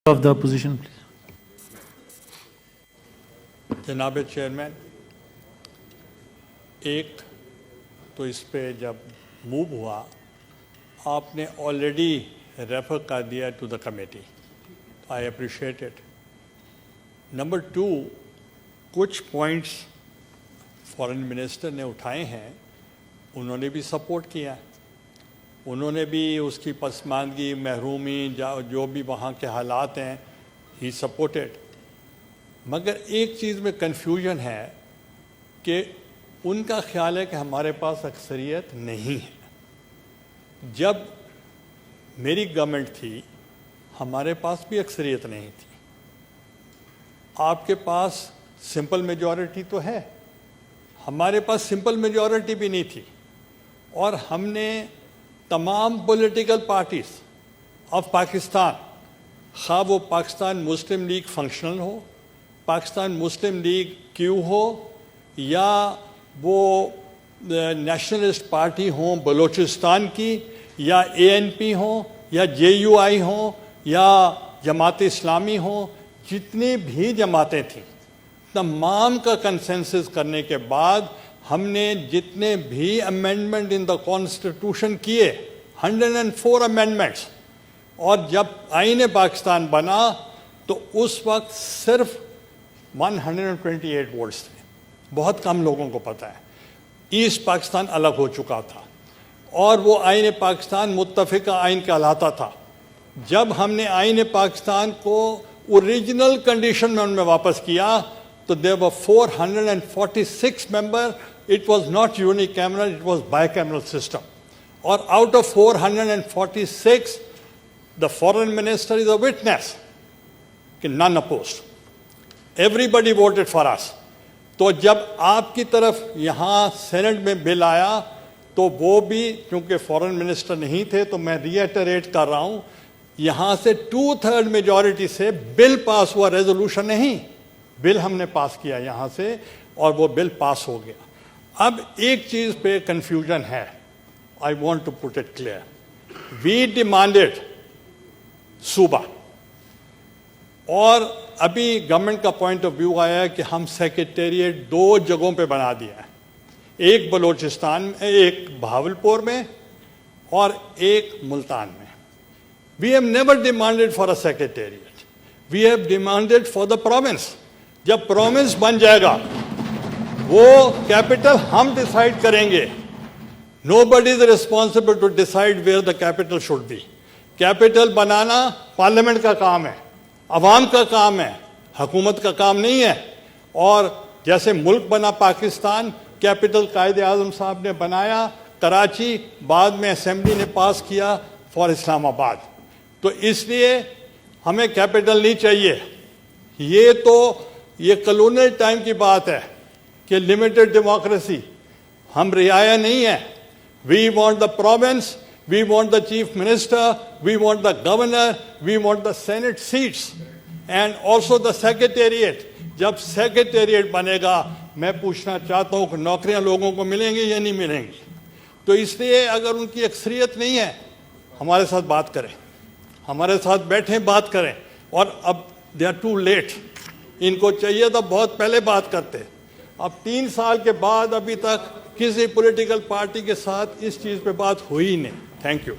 of the opposition, please. जनाब chairman, एक तो इस पे जब मूव हुआ आपने ऑलरेडी रेफर कर दिया to the committee, I appreciate it. Number two, कुछ पॉइंट्स फॉरेन मिनिस्टर ने उठाए हैं, उन्होंने भी सपोर्ट किया, उन्होंने भी उसकी पसमानदगी, महरूमी, जो भी वहाँ के हालात हैं, ही सपोर्टेड। मगर एक चीज़ में कन्फ्यूजन है कि उनका ख्याल है कि हमारे पास अक्सरियत नहीं है। जब मेरी गवर्नमेंट थी हमारे पास भी अक्सरियत नहीं थी। आपके पास सिंपल मेजॉरिटी तो है, हमारे पास सिंपल मेजॉरिटी भी नहीं थी, और हमने तमाम पॉलिटिकल पार्टीज ऑफ पाकिस्तान, खा वो पाकिस्तान मुस्लिम लीग फंक्शनल हो, पाकिस्तान मुस्लिम लीग क्यू हो, या वो नेशनलिस्ट पार्टी हो बलूचिस्तान की, या एएनपी हो, या जेयूआई हो, या जमात इस्लामी हो, जितनी भी जमातें थीं तमाम का कंसेंसस करने के बाद हमने जितने भी अमेंडमेंट इन द कॉन्स्टिट्यूशन किए, 104 अमेंडमेंट्स, और जब आईन पाकिस्तान बना तो उस वक्त सिर्फ 128 वोट्स थे। बहुत कम लोगों को पता है। ईस्ट पाकिस्तान अलग हो चुका था और वो आईन पाकिस्तान मुत्तफ़िका आइन कहलाता था। जब हमने आईन पाकिस्तान को ओरिजिनल कंडीशन में उनमें वापस किया तो there were 446 member. It was not unicameral, it was bicameral system, और out of 446 the foreign minister is a witness कि none opposed, everybody voted for us. तो जब आपकी तरफ यहाँ सेनेट में बिल आया तो वो भी क्योंकि फॉरेन मिनिस्टर नहीं थे, तो मैं रीएटरेट कर रहा हूँ, यहाँ से 2/3 मेजॉरिटी से बिल पास हुआ, रेजोल्यूशन नहीं, बिल हमने पास किया यहाँ से, और वो बिल पास हो गया। अब एक चीज़ पे कंफ्यूजन है, I want to put it clear. We demanded सूबा, और अभी गवर्नमेंट का पॉइंट ऑफ व्यू आया है कि हम सेक्रेटेरिएट 2 जगहों पे बना दिया है, एक बलूचिस्तान में, एक भावलपुर में, और एक मुल्तान में। We have never demanded for a secretariat, we have demanded for the province. जब प्रोविंस बन जाएगा वो कैपिटल हम डिसाइड करेंगे। Nobody is responsible to decide where the capital should be. Capital बनाना पार्लियामेंट का काम है, अवाम का काम है, हुकूमत का काम नहीं है। और जैसे मुल्क बना पाकिस्तान, कैपिटल कायदे आज़म साहब ने बनाया कराची, बाद में असेंबली ने पास किया फॉर इस्लामाबाद। तो इसलिए हमें कैपिटल नहीं चाहिए। ये कॉलोनियल टाइम की बात है कि लिमिटेड डेमोक्रेसी, हम रियाया नहीं है। We want the province, we want the chief minister, we want the governor, we want the senate seats and also the secretariat। जब secretariat बनेगा, मैं पूछना चाहता हूँ कि नौकरियां लोगों को मिलेंगी या नहीं मिलेंगी। तो इसलिए अगर उनकी अक्सरियत नहीं है, हमारे साथ बात करें, हमारे साथ बैठें, बात करें। और अब दे आर टू लेट, इनको चाहिए तो बहुत पहले बात करते। अब 3 साल के बाद अभी तक किसी पॉलिटिकल पार्टी के साथ इस चीज़ पे बात हुई नहीं। Thank you.